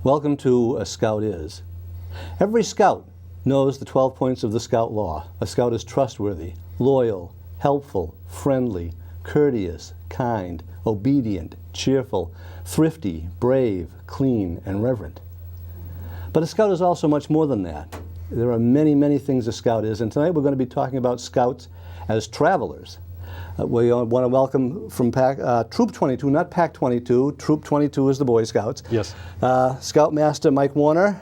Welcome to A Scout Is. Every scout knows the 12 points of the Scout Law. A scout is trustworthy, loyal, helpful, friendly, courteous, kind, obedient, cheerful, thrifty, brave, clean, and reverent. But a scout is also much more than that. There are many, many things a scout is, and tonight we're going to be talking about scouts as travelers. We want to welcome from Troop 22, not Pack 22. Troop 22 is the Boy Scouts. Yes. Scoutmaster Mike Warner,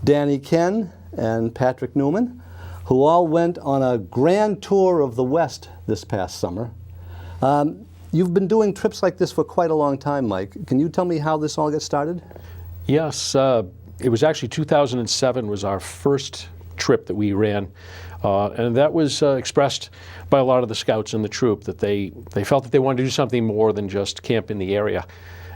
Danny Kenn, and Patrick Newman, who all went on a grand tour of the West this past summer. You've been doing trips like this for quite a long time, Mike. Can you tell me how this all got started? Yes. It was actually 2007 was our first trip that we ran. And that was expressed by a lot of the scouts in the troop, that they felt that they wanted to do something more than just camp in the area.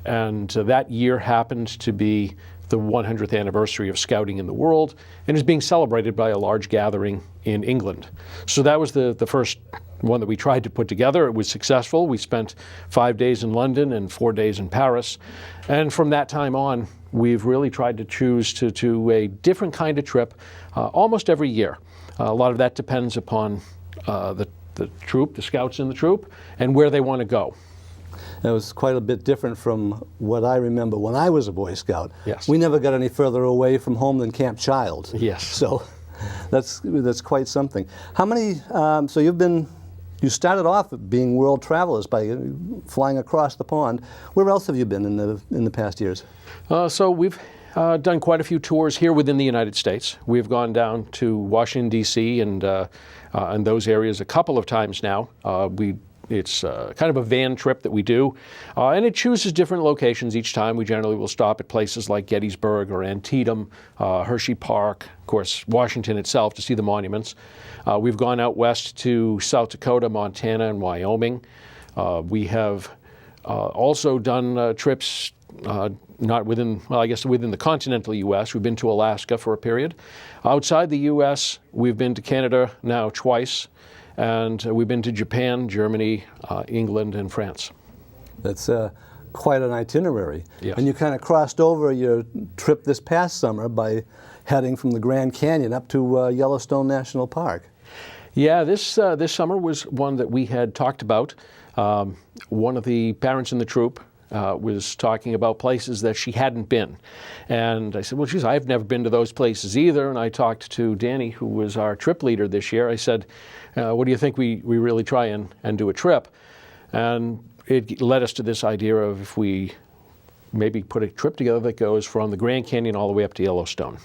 And that year happened to be the 100th anniversary of scouting in the world, and is being celebrated by a large gathering in England. So that was the first one that we tried to put together. It was successful. We spent 5 days in London and 4 days in Paris. And from that time on, we've really tried to choose to a different kind of trip almost every year. A lot of that depends upon the troop, the scouts in the troop, and where they want to go. It was quite a bit different from what I remember when I was a Boy Scout. Yes. We never got any further away from home than Camp Child. Yes. So that's quite something. How many, so you started off being world travelers by flying across the pond. Where else have you been in the past years? So we've done quite a few tours here within the United States. We've gone down to Washington, D.C. and those areas a couple of times now. It's kind of a van trip that we do, and it chooses different locations each time. We generally will stop at places like Gettysburg or Antietam, Hershey Park, of course, Washington itself to see the monuments. We've gone out west to South Dakota, Montana, and Wyoming. We have also done trips not within, well, I guess within the continental U.S. We've been to Alaska for a period. Outside the U.S., we've been to Canada now twice, and we've been to Japan, Germany, England, and France. That's quite an itinerary. Yes. And you kind of crossed over your trip this past summer by heading from the Grand Canyon up to Yellowstone National Park. Yeah, this summer was one that we had talked about. One of the parents in the troop was talking about places that she hadn't been. And I said, well, geez, I've never been to those places either. And I talked to Danny, who was our trip leader this year. I said, what do you think we really try and do a trip? And it led us to this idea of if we maybe put a trip together that goes from the Grand Canyon all the way up to Yellowstone.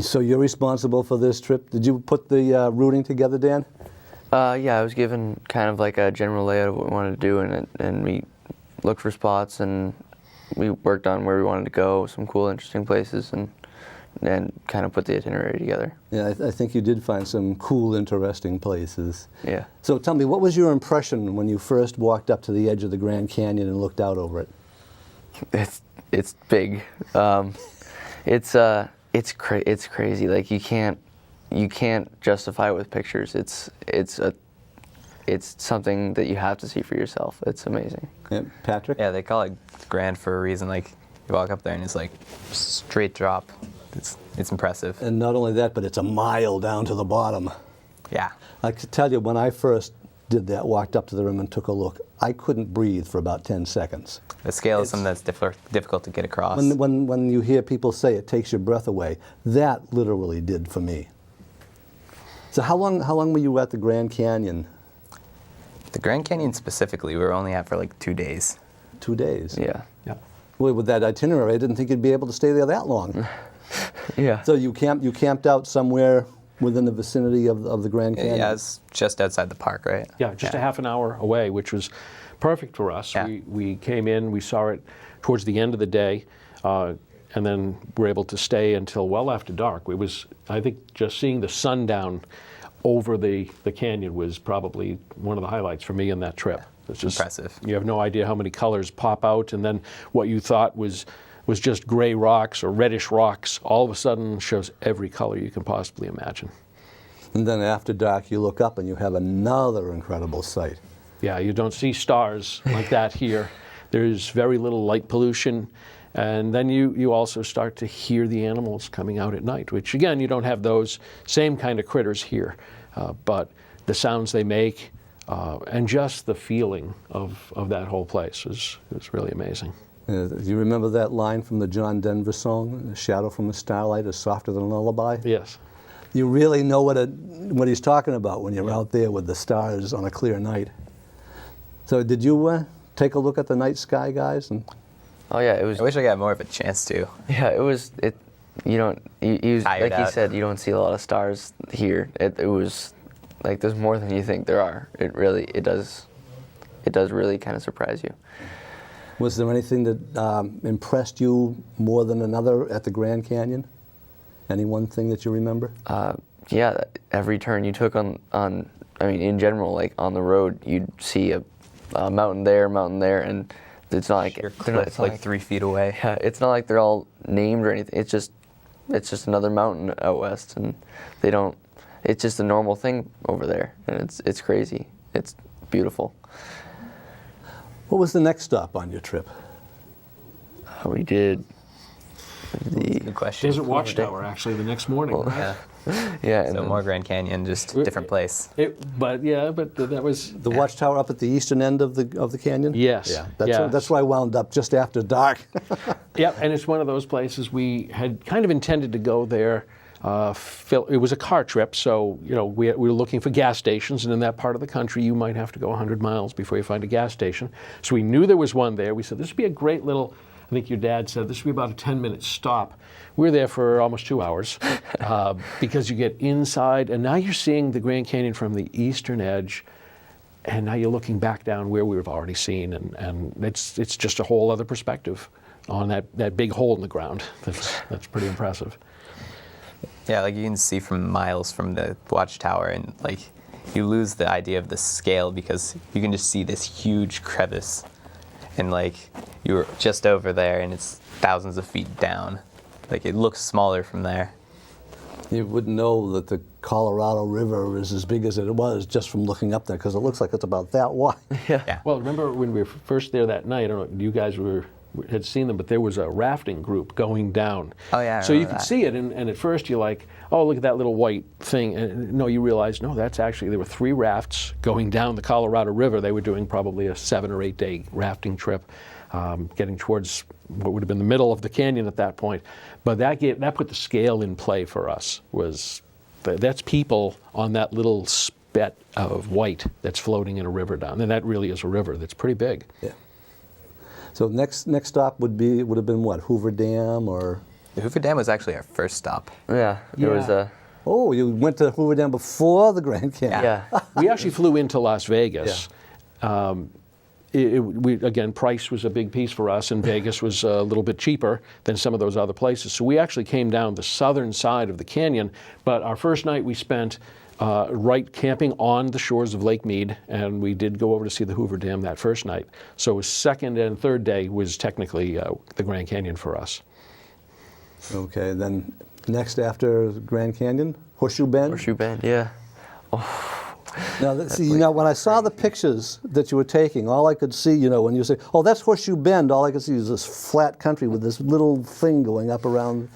So you're responsible for this trip. Did you put the routing together, Dan? Yeah, I was given kind of like a general layout of what we wanted to do, and we looked for spots, and we worked on where we wanted to go, some cool, interesting places, and kind of put the itinerary together. Yeah, I think you did find some cool, interesting places. Yeah. So tell me, what was your impression when you first walked up to the edge of the Grand Canyon and looked out over it? It's big. It's crazy. Like you can't justify it with pictures. It's something that you have to see for yourself. It's amazing. Yeah, Patrick? Yeah, they call it grand for a reason. Like you walk up there and it's like straight drop. It's impressive. And not only that, but it's a mile down to the bottom. Yeah. I could tell you, when I first did that, walked up to the rim and took a look, I couldn't breathe for about 10 seconds. The scale is something that's difficult to get across. When you hear people say it takes your breath away, that literally did for me. So how long were you at the Grand Canyon? The Grand Canyon specifically, we were only at for like 2 days. 2 days? Yeah. Yeah. Well, with that itinerary, I didn't think you'd be able to stay there that long. Yeah. So you camped out somewhere within the vicinity of the Grand Canyon? Yeah, it's just outside the park, right? Yeah, just a half an hour away, which was perfect for us. Yeah. We came in, we saw it towards the end of the day, and then were able to stay until well after dark. It was, I think, just seeing the sundown over the canyon was probably one of the highlights for me in that trip. It's just impressive. You have no idea how many colors pop out, and then what you thought was just gray rocks or reddish rocks all of a sudden shows every color you can possibly imagine. And then after dark, you look up and you have another incredible sight. Yeah, you don't see stars like that here. There's very little light pollution, And then you also start to hear the animals coming out at night, which again, you don't have those same kind of critters here. But the sounds they make and just the feeling of that whole place is really amazing. Do you remember that line from the John Denver song, "A shadow from the starlight is softer than a lullaby"? Yes. You really know what he's talking about when you're out there with the stars on a clear night. So did you take a look at the night sky, guys? And Oh yeah, it was. I wish I got more of a chance to. Yeah, it was. You don't. You Tired like you out. said, you don't see a lot of stars here. It was like there's more than you think there are. It does really kind of surprise you. was there anything that impressed you more than another at the Grand Canyon? Any one thing that you remember? Yeah, every turn you took on. I mean, in general, like on the road, you'd see a mountain there, and it's not like Your they're not- cliff it's not like 3 feet away. Yeah, it's not like they're all named or anything. It's just another mountain out west, and they don't. It's just a normal thing over there, and it's crazy. It's beautiful. What was the next stop on your trip? We did Good question. Desert Watchtower, actually, the next morning. Right? Yeah. yeah, and So then- more Grand Canyon, just different place. But that was The watchtower up at the eastern end of the canyon? Yes. Yeah, Yeah. that's where I wound up just after dark. Yeah, and it's one of those places we had kind of intended to go there. It was a car trip, so we were looking for gas stations, and in that part of the country, you might have to go 100 miles before you find a gas station. So we knew there was one there. We said this would be a great little. I think your dad said this would be about a 10-minute stop. We were there for almost 2 hours because you get inside, and now you're seeing the Grand Canyon from the eastern edge. And now you're looking back down where we've already seen, and it's just a whole other perspective on that big hole in the ground. That's pretty impressive. Yeah, like you can see from miles from the watchtower, and like you lose the idea of the scale because you can just see this huge crevice, and like you're just over there, and it's thousands of feet down. Like it looks smaller from there. You wouldn't know that the Colorado River is as big as it was just from looking up there, because it looks like it's about that wide. Yeah. Well, remember when we were first there that night? I don't know, you guys had seen them, but there was a rafting group going down. Oh, yeah, I So you remember could that. see it, and at first you're like, oh, look at that little white thing. And no, you realize, no, that's actually, there were 3 rafts going down the Colorado River. They were doing probably a 7 or 8 day rafting trip, getting towards what would have been the middle of the canyon at that point. But that put the scale in play for us. That's people on that little speck of white that's floating in a river down. And that really is a river that's pretty big. Yeah. So next stop would have been what? Hoover Dam or? The Hoover Dam was actually our first stop. yeah, it was Yeah. Oh, you went to Hoover Dam before the Grand Canyon. yeah. We actually flew into Las Vegas. Again, price was a big piece for us, and Vegas was a little bit cheaper than some of those other places. So we actually came down the southern side of the canyon, but our first night we spent right camping on the shores of Lake Mead, and we did go over to see the Hoover Dam that first night. So second and third day was technically the Grand Canyon for us. Okay, then next after Grand Canyon, Horseshoe Bend. Horseshoe Bend, yeah. Now, when I saw the pictures that you were taking, all I could see, when you say, oh, that's Horseshoe Bend, all I could see is this flat country with this little thing going up around,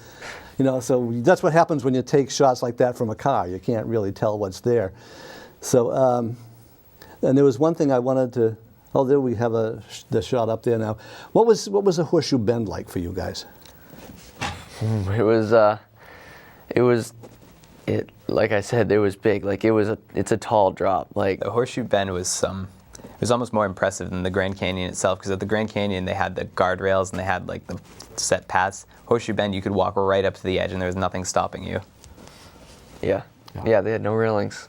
so that's what happens when you take shots like that from a car. You can't really tell what's there. So, and there was one thing I wanted to, there we have the shot up there now. What was a Horseshoe Bend like for you guys? Like I said, it was big. Like it's a tall drop. Like The Horseshoe Bend was it was almost more impressive than the Grand Canyon itself, because at the Grand Canyon they had the guardrails and they had like the set paths. Horseshoe Bend, you could walk right up to the edge and there was nothing stopping you. yeah, they had no railings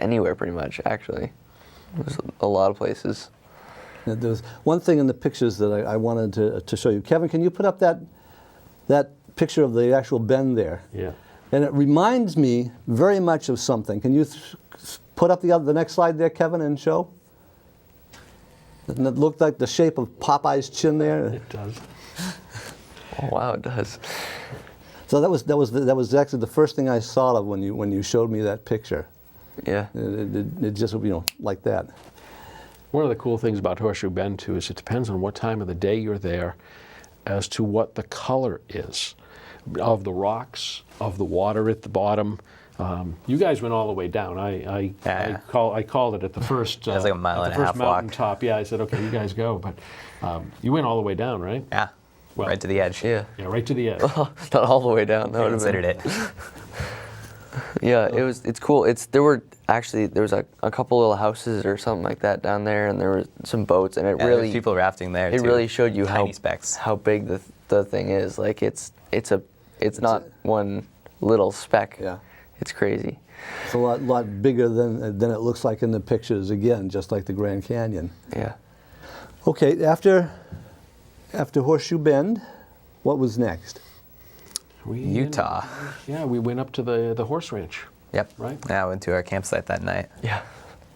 anywhere pretty much. Actually, there's a lot of places. There's one thing in the pictures that I wanted to show you. Kevin, can you put up that picture of the actual bend there? Yeah. And it reminds me very much of something. Can you put up the next slide there, Kevin, and show? Doesn't it look like the shape of Popeye's chin there? It does. Oh wow, it does. So that was actually the first thing I saw of when you showed me that picture. Yeah. It just like that. One of the cool things about Horseshoe Bend, too, is it depends on what time of the day you're there. as to what the color is of the rocks, of the water at the bottom. You guys went all the way down. I called it at the first. It was like a mile and a half walk. Mountaintop. Yeah, I said, okay, you guys go. But you went all the way down, right? Yeah. Well, right to the edge. Yeah. Yeah, right to the edge. Not all the way down. That I would have considered been. it. Yeah, it's cool. There was a couple little houses or something like that down there, and there were some boats, and Yeah, there's people rafting there it too. really showed you Tiny specks. how big the thing is. Like it's not one little speck. Yeah. It's crazy. It's a lot bigger than it looks like in the pictures, again, just like the Grand Canyon. Yeah. Okay, after Horseshoe Bend, what was next? Utah. Yeah, we went up to the horse ranch. Yep. Right. Yeah, I went to our campsite that night. Yeah.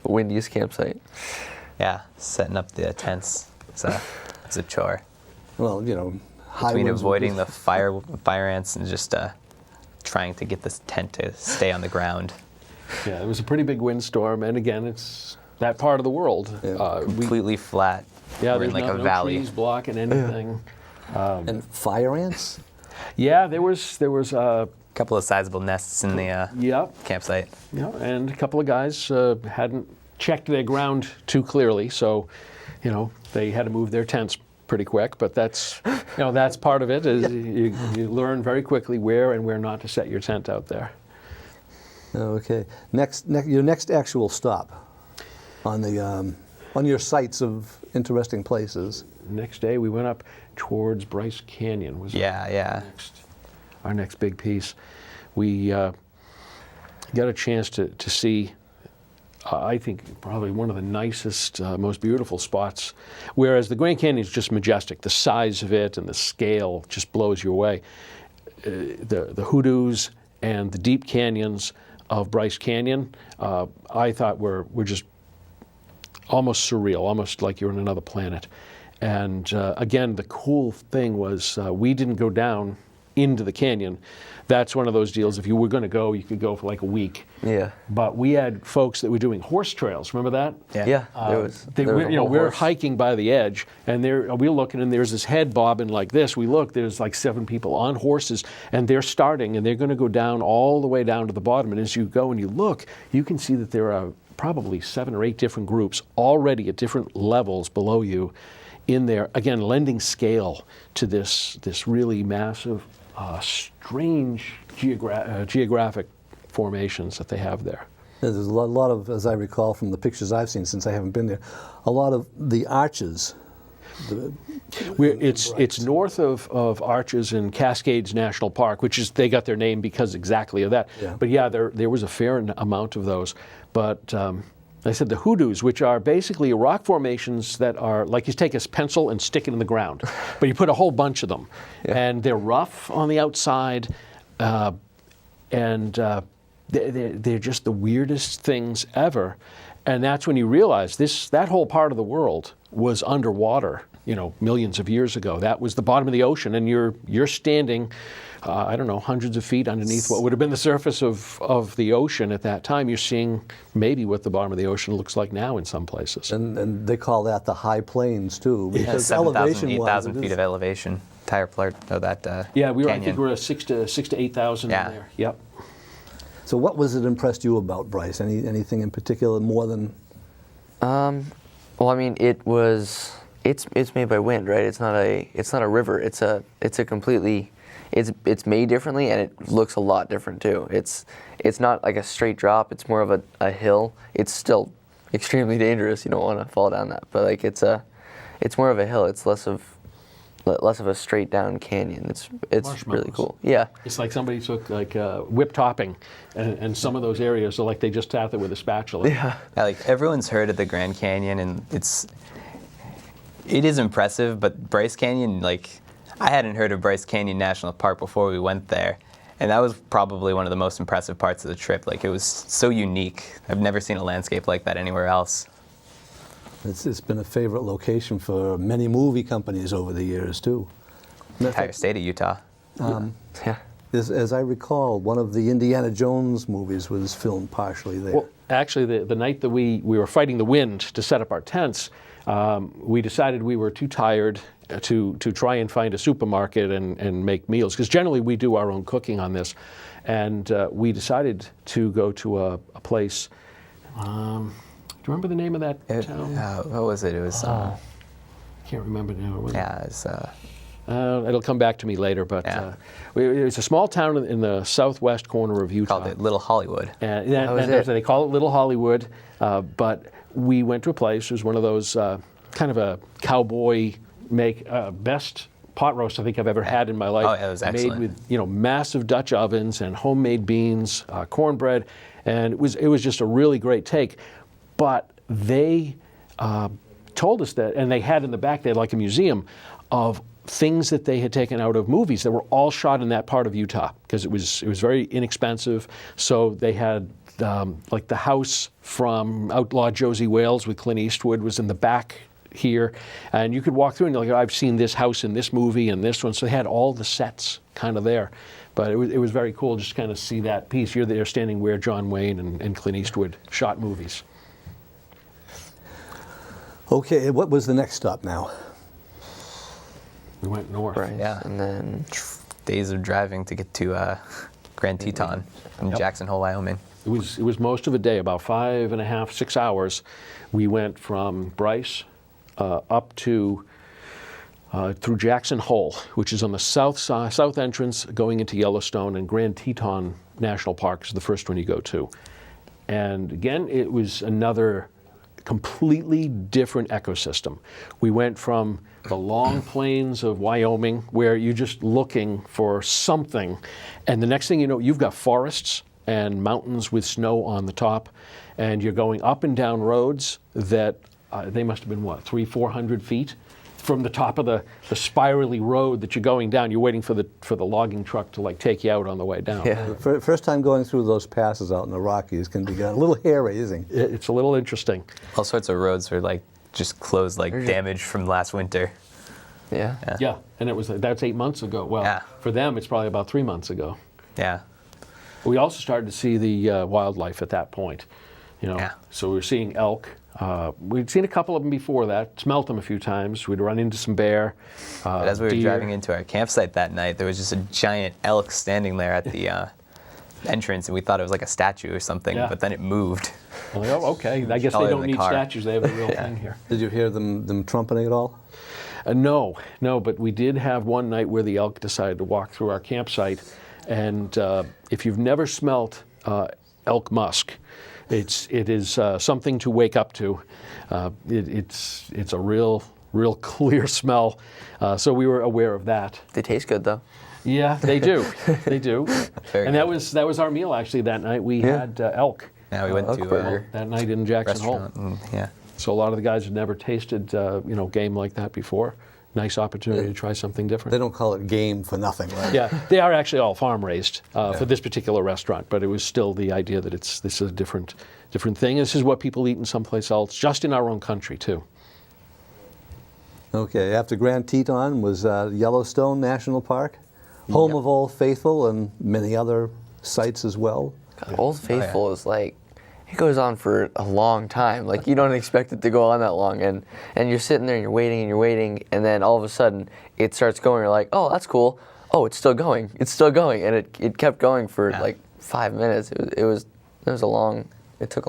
The windiest campsite. Yeah, setting up the tents. It's a chore. Well, you know, high Between winds avoiding the fire ants and just trying to get this tent to stay on the ground. Yeah, it was a pretty big windstorm, and again, it's that part of the world. Yeah. Completely flat. Yeah, We're in there's like a no valley. trees blocking anything. and fire ants. Yeah, there was A couple of sizable nests in the yep, campsite. yeah, and a couple of guys hadn't checked their ground too clearly, so they had to move their tents pretty quick. But that's that's part of it. Is you learn very quickly where and where not to set your tent out there. Okay. Your next actual stop on your sites of interesting places. Next day, we went up towards Bryce Canyon. Was Yeah. our next big piece. We got a chance to see, I think, probably one of the nicest, most beautiful spots. Whereas the Grand Canyon is just majestic. The size of it and the scale just blows you away. The hoodoos and the deep canyons of Bryce Canyon, I thought were just almost surreal, almost like you're on another planet. And again, the cool thing was we didn't go down into the canyon. That's one of those deals. If you were going to go, you could go for like a week. Yeah. But we had folks that were doing horse trails. Remember that? Yeah. We're hiking by the edge, and we're looking, and there's this head bobbing like this. We look, there's like 7 people on horses, and they're starting, and they're going to go down all the way down to the bottom. And as you go and you look, you can see that there are probably 7 or 8 different groups already at different levels below you in there, again, lending scale to this really massive, strange geographic formations that they have there. There's a lot of, as I recall from the pictures I've seen since I haven't been there, a lot of the arches. It's north of Arches and Cascades National Park, which is, they got their name because exactly of that. Yeah. But yeah, there was a fair amount of those. But I said the hoodoos, which are basically rock formations that are like you take a pencil and stick it in the ground, but you put a whole bunch of them, and they're rough on the outside, and they're just the weirdest things ever. And that's when you realize that whole part of the world was underwater, millions of years ago. That was the bottom of the ocean, and you're standing, I don't know, hundreds of feet underneath what would have been the surface of the ocean at that time. You're seeing maybe what the bottom of the ocean looks like now in some places. And they call that the high plains too, because 7,000, 8,000 feet of elevation. Entire part of that yeah, I canyon. think we're at 6,000 to 8,000 in there. Yep. So what was it impressed you about Bryce? Anything in particular more than? Well, I mean, it's made by wind, right? It's not a river. It's made differently, and it looks a lot different too. It's not like a straight drop. It's more of a hill. It's still extremely dangerous. You don't want to fall down that, but like it's more of a hill. It's less of a straight down canyon. It's really cool. Yeah. It's like somebody took like whip topping, and some of those areas are like they just tapped it with a spatula. Yeah. Like everyone's heard of the Grand Canyon, and it is impressive, but Bryce Canyon, like I hadn't heard of Bryce Canyon National Park before we went there, and that was probably one of the most impressive parts of the trip. Like it was so unique. I've never seen a landscape like that anywhere else. It's been a favorite location for many movie companies over the years too. The entire state of Utah. Yeah. As I recall, one of the Indiana Jones movies was filmed partially there. Well, actually, the night that we were fighting the wind to set up our tents, we decided we were too tired to try and find a supermarket and make meals, because generally we do our own cooking on this. And we decided to go to a place. Do you remember the name of that town? What was it? It was. I can't remember now. Yeah, it's. It'll come back to me later, but it's a small town in the southwest corner of Utah. Called it Little Hollywood. And they call it Little Hollywood, but we went to a place. It was one of those kind of a cowboy best pot roast I think I've ever had in my life. Oh, yeah, it was excellent. Made with massive Dutch ovens and homemade beans, cornbread, and it was just a really great take. But they told us that, and they had in the back, they had like a museum of things that they had taken out of movies that were all shot in that part of Utah, because it was very inexpensive. So they had like the house from Outlaw Josie Wales with Clint Eastwood was in the back here, and you could walk through and you're like, I've seen this house in this movie and this one. So they had all the sets kind of there. But it was very cool just kind of see that piece. You're there standing where John Wayne and Clint Eastwood shot movies. Okay, what was the next stop now? We went north. Bryce, Yeah. and then Days of driving to get to Grand Teton in Jackson Hole, Wyoming. It was most of a day, about 5.5, 6 hours. We went from Bryce up to through Jackson Hole, which is on the south entrance going into Yellowstone, and Grand Teton National Park is the first one you go to. And again, it was another completely different ecosystem. We went from the long plains of Wyoming, where you're just looking for something, and the next thing you know, you've got forests and mountains with snow on the top, and you're going up and down roads that they must have been, 300-400 feet from the top of the spirally road that you're going down. You're waiting for the logging truck to like take you out on the way down. Yeah. First time going through those passes out in the Rockies can be a little hairy, isn't it? It's a little interesting. All sorts of roads were like just closed, like damaged from last winter. yeah. Yeah, and that's 8 months ago. Well, Yeah. for them, it's probably about 3 months ago. Yeah. We also started to see the wildlife at that point, Yeah. So we were seeing elk. We'd seen a couple of them before that, smelt them a few times. We'd run into some bear, But as we were deer. driving into our campsite that night, there was just a giant elk standing there at the entrance, and we thought it was like a statue or something, Yeah. but then it moved. Well, oh, okay, I guess they Probably in don't the need car. statues. They have a real thing here. Did you hear them trumpeting at all? No, but we did have one night where the elk decided to walk through our campsite, and if you've never smelt elk musk, it is something to wake up to. It's a real clear smell, so we were aware of that. They taste good though. Yeah, they do, they do. Very And good. that was our meal actually that night. We had elk Now we went elk to burger. that night in Jackson Hole. restaurant. And, yeah. So a lot of the guys had never tasted game like that before. Nice opportunity to try something different. They don't call it game for nothing, right? Yeah, they are actually all farm raised for this particular restaurant, but it was still the idea that this is a different thing. This is what people eat in someplace else, just in our own country too. Okay, after Grand Teton was Yellowstone National Park, home of Old Faithful and many other sites as well. Old Faithful is like, it goes on for a long time. Like you don't expect it to go on that long, and you're sitting there and you're waiting, and then all of a sudden it starts going. You're like, oh, that's cool. Oh, it's still going, and it kept going for like 5 minutes. It took a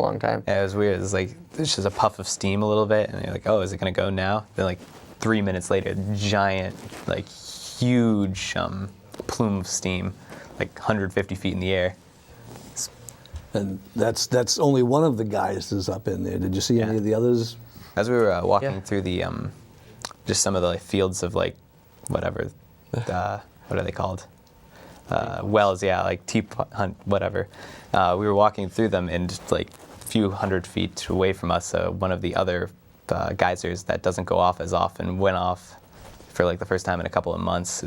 long time. Yeah, it was weird. It was like, there's just a puff of steam a little bit, and you're like, oh, is it going to go now? Then like 3 minutes later, giant, like huge plume of steam, like 150 feet in the air. And that's only one of the geysers up in there. Did you see any of the others? As we were walking through the, just some of the like, fields of like, whatever, what are they called? Wells, yeah, like hunt, whatever. We were walking through them, and like a few hundred feet away from us, one of the other geysers that doesn't go off as often went off for like the first time in a couple of months.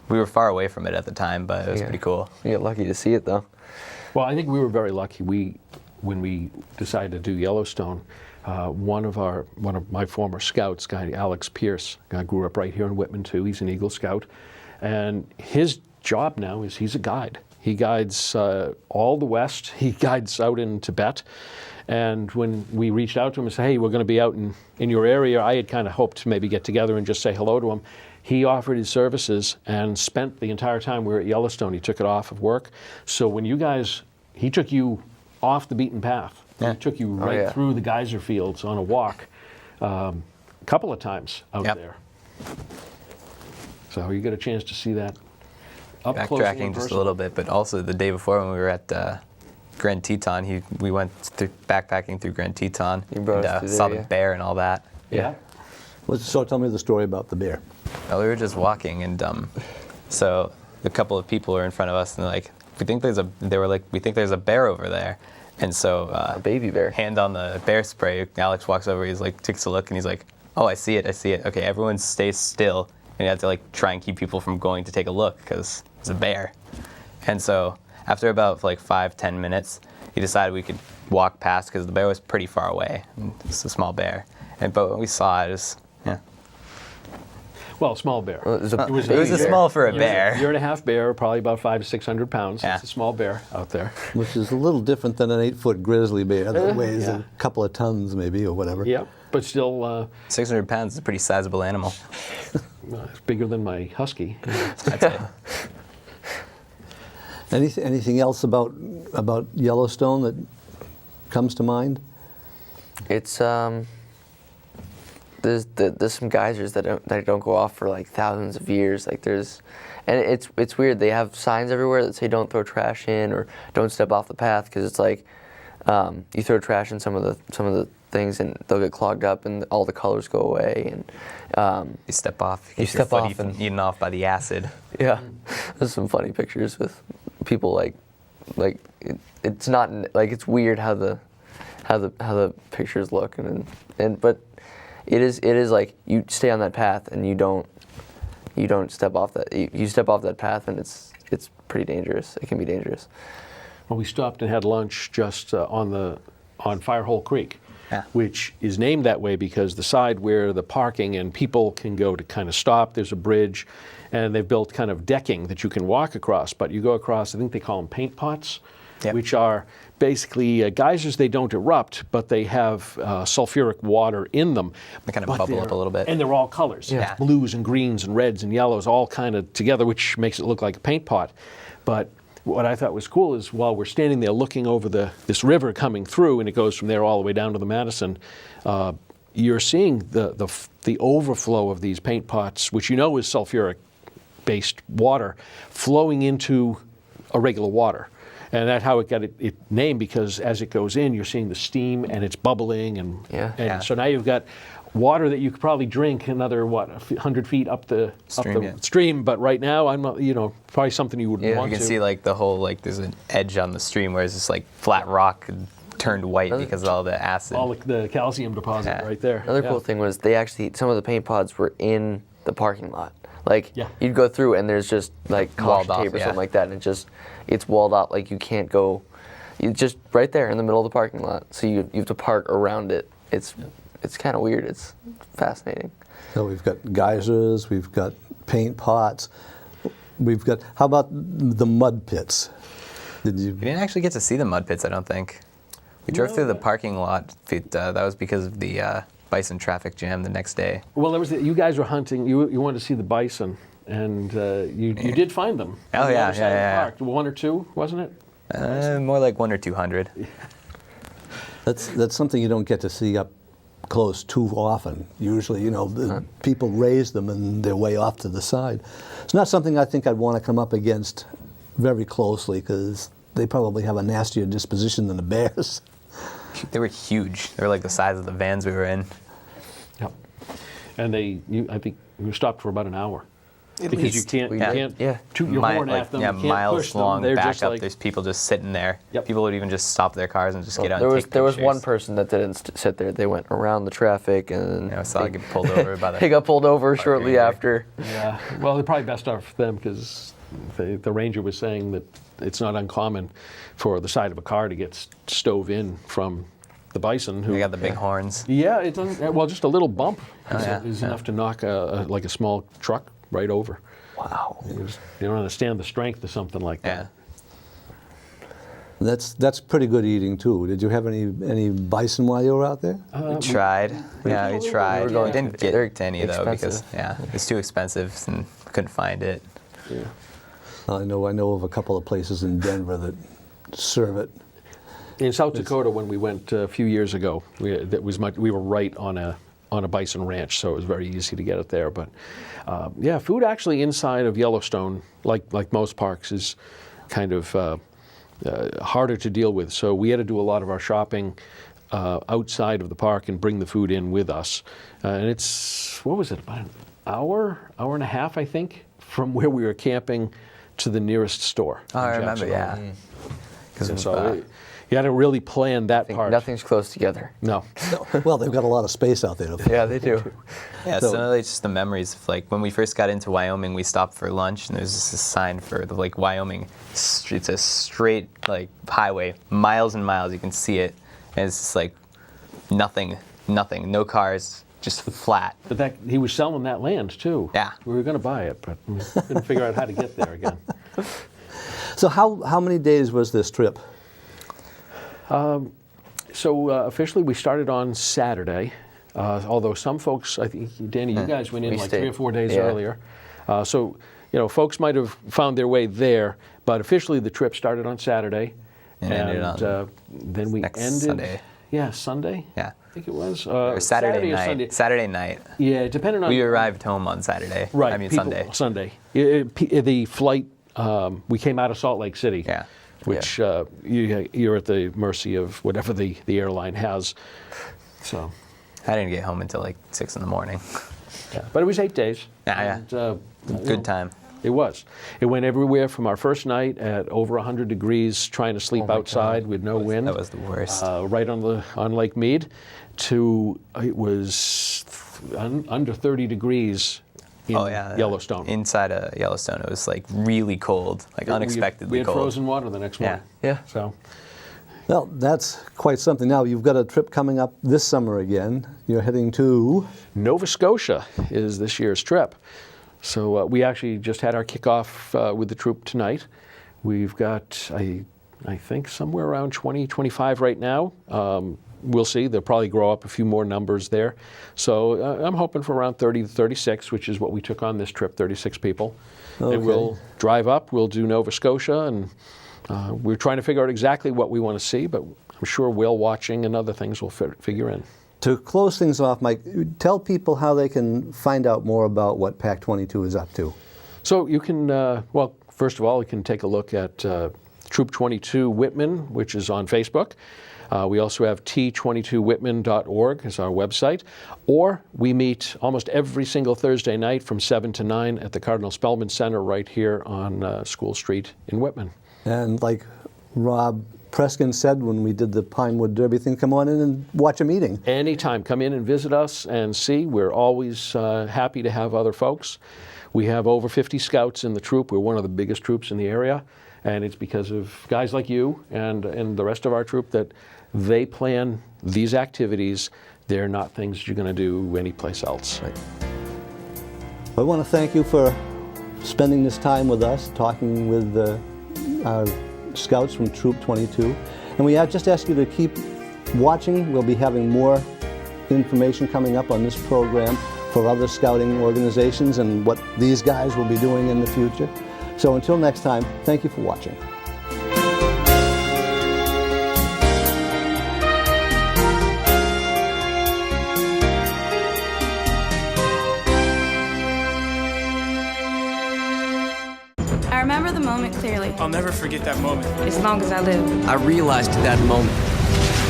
We were far away from it at the time, but it was pretty cool. You get lucky to see it though. Well, I think we were very lucky. When we decided to do Yellowstone, one of my former scouts, guy Alex Pierce, grew up right here in Whitman too. He's an Eagle Scout, and his job now is he's a guide. He guides all the West. He guides out in Tibet. And when we reached out to him and said, hey, we're going to be out in your area, I had kind of hoped to maybe get together and just say hello to him. He offered his services and spent the entire time we were at Yellowstone. He took it off of work. So when you guys, he took you off the beaten path. Yeah. He took you right through the geyser fields on a walk a couple of times out there. So you get a chance to see that up close and Backtracking just a little bit, but also the day before when we were at Grand Teton, we went backpacking through Grand Teton and saw the bear and all that. Yeah. So tell me the story about the bear. Well, we were just walking, and so a couple of people were in front of us, and we think there's a bear over there. And so a baby bear. Hand on the bear spray. Alex walks over. He's like, takes a look, and he's like, "Oh, I see it. I see it. Okay, everyone stays still." And you have to try and keep people from going to take a look because it's a bear. And so after about 5-10 minutes, he decided we could walk past because the bear was pretty far away. It's a small bear. But when we saw it, it was well, small bear. Well, it was a small for a bear. Year and a half bear, probably about 500 to 600 pounds. Yeah. It's a small bear out there. Which is a little different than an 8-foot grizzly bear that weighs a couple of tons maybe or whatever. Yep, but still 600 pounds is a pretty sizable animal. it's bigger than my husky. That's it. Anything else about Yellowstone that comes to mind? It's there's some geysers that don't go off for thousands of years. And it's weird. They have signs everywhere that say don't throw trash in or don't step off the path because it's you throw trash in some of the things and they'll get clogged up and all the colors go away and you step off. You step off and eaten off by the acid. Yeah, there's some funny pictures with people it's not it's weird how the pictures look but it is you stay on that path and you don't step off that you step off that path and it's pretty dangerous. It can be dangerous. Well, we stopped and had lunch just on Firehole Creek, which is named that way because the side where the parking and people can go to kind of stop, there's a bridge, and they've built kind of decking that you can walk across, but you go across, I think they call them paint pots, which are basically geysers. They don't erupt, but they have sulfuric water in them. They kind of bubble up a little bit. And they're all colors, Yeah. blues and greens and reds and yellows, all kind of together, which makes it look like a paint pot. But what I thought was cool is while we're standing there looking over this river coming through, and it goes from there all the way down to the Madison, you're seeing the overflow of these paint pots, which is sulfuric-based water, flowing into a regular water. And that's how it got it named, because as it goes in, you're seeing the steam and it's bubbling. And so now you've got water that you could probably drink another, 100 feet up the stream. But right now, I'm not, probably something you wouldn't want to. You can see the whole, there's an edge on the stream where it's just flat rock turned white because of all the acid. All the calcium deposit right there. Another cool thing was some of the paint pods were in the parking lot. You'd go through and there's just caution tape or something like that, and it's walled off. You can't go. You just right there in the middle of the parking lot. So you have to park around it. It's kind of weird. It's fascinating. So we've got geysers, we've got paint pots, how about the mud pits? We didn't actually get to see the mud pits, I don't think. We drove through the parking lot. That was because of the bison traffic jam the next day. Well, you guys were hunting. You wanted to see the bison, and you did find them. Oh yeah. Park. 1 or 2, wasn't it? More like 100 or 200. That's something you don't get to see up close too often. Usually, people raise them and they're way off to the side. It's not something I think I'd want to come up against very closely because they probably have a nastier disposition than the bears. They were huge. They were the size of the vans we were in. Yep. And I think we stopped for about an hour. Because least. you can't toot your horn at them. You can't miles push them. long They're back just up. There's people just sitting there. Yep. People would even just stop their cars and just get out and take There was pictures. one person that didn't sit there. They went around the traffic and I saw get pulled over by the. He got pulled over shortly after. Yeah. Well, they're probably best off for them because the ranger was saying that it's not uncommon for the side of a car to get stove in from the bison. They got the big horns. Yeah, it doesn't. Well, just a little bump is yeah. enough to knock a small truck right over. Wow. You don't understand the strength of something like that. Yeah. That's pretty good eating too. Did you have any bison while you were out there? We tried. Yeah, we tried. We were We didn't get to any though because expensive. it's too expensive and couldn't find it. Yeah. I know of a couple of places in Denver that serve it. In South Dakota, when we went a few years ago, we were right on a bison ranch, so it was very easy to get it there. But yeah, food actually inside of Yellowstone, like most parks, is kind of harder to deal with. So we had to do a lot of our shopping outside of the park and bring the food in with us. And it's, what was it, about an hour and a half, I think, from where we were camping to the nearest store. Oh, I in remember, Jacksonville. yeah. Because So you had to really plan that part. Nothing's close together. No. Well, they've got a lot of space out there. Yeah, they do. Yeah, So- some of it's just the memories of like when we first got into Wyoming, we stopped for lunch and there's this sign for the like Wyoming. It's a straight like highway, miles and miles. You can see it, and it's just like nothing, no cars, just flat. But he was selling that land too. Yeah. We were going to buy it, but we couldn't figure out how to get there again. So how many days was this trip? So officially we started on Saturday, although some folks, I think, Danny, you guys went in We like stayed. 3 or 4 days Yeah. earlier. So, folks might have found their way there, but officially the trip started on Saturday. And ended on then we next ended. Sunday. Yeah, Sunday? Yeah. I think it was. Or Saturday or night. Sunday. Saturday night. Yeah, depending on. We arrived home on Saturday. Right. I mean people- Sunday. Sunday. The flight, we came out of Salt Lake City. Yeah. Which you're at the mercy of whatever the airline has. So, I didn't get home until like 6 in the morning. yeah. But it was 8 days. Yeah, And, Good time. It was. It went everywhere from our first night at over 100 degrees, trying to sleep outside with no wind. That was the worst. Right on Lake Mead, to it was under 30 degrees in Yellowstone. Inside of Yellowstone, it was like really cold, like unexpectedly we had cold. frozen water the next morning. Yeah. So, Well, that's quite something. Now, you've got a trip coming up this summer again. You're heading to... Nova Scotia is this year's trip. So we actually just had our kickoff with the troop tonight. We've got, I think, somewhere around 20, 25 right now. We'll see. They'll probably grow up a few more numbers there. So I'm hoping for around 30 to 36, which is what we took on this trip, 36 people. Okay. And we'll drive up, we'll do Nova Scotia, and we're trying to figure out exactly what we want to see, but I'm sure whale watching and other things will figure in. To close things off, Mike, tell people how they can find out more about what Pack 22 is up to. So you can, well, first of all, you can take a look at Troop 22 Whitman, which is on Facebook. We also have t22whitman.org as our website. Or we meet almost every single Thursday night from 7 to 9 at the Cardinal Spellman Center right here on School Street in Whitman. And like Rob Preskin said when we did the Pinewood Derby thing, come on in and watch a meeting. Anytime, come in and visit us and see. We're always happy to have other folks. We have over 50 scouts in the troop. We're one of the biggest troops in the area, and it's because of guys like you and the rest of our troop that they plan these activities. They're not things you're going to do anyplace else. Right. I want to thank you for spending this time with us, talking with our scouts from Troop 22. And we just ask you to keep watching. We'll be having more information coming up on this program for other scouting organizations and what these guys will be doing in the future. So until next time, thank you for watching. I remember the moment clearly, I'll never forget that moment. as long as I live. I realized at that moment,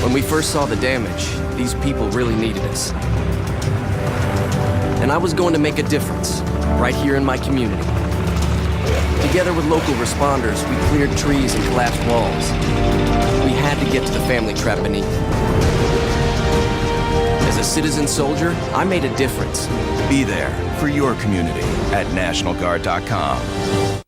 when we first saw the damage, these people really needed us. And I was going to make a difference, right here in my community. Together with local responders, we cleared trees and collapsed walls. We had to get to the family trapped beneath. As a citizen soldier, I made a difference. Be there for your community at NationalGuard.com.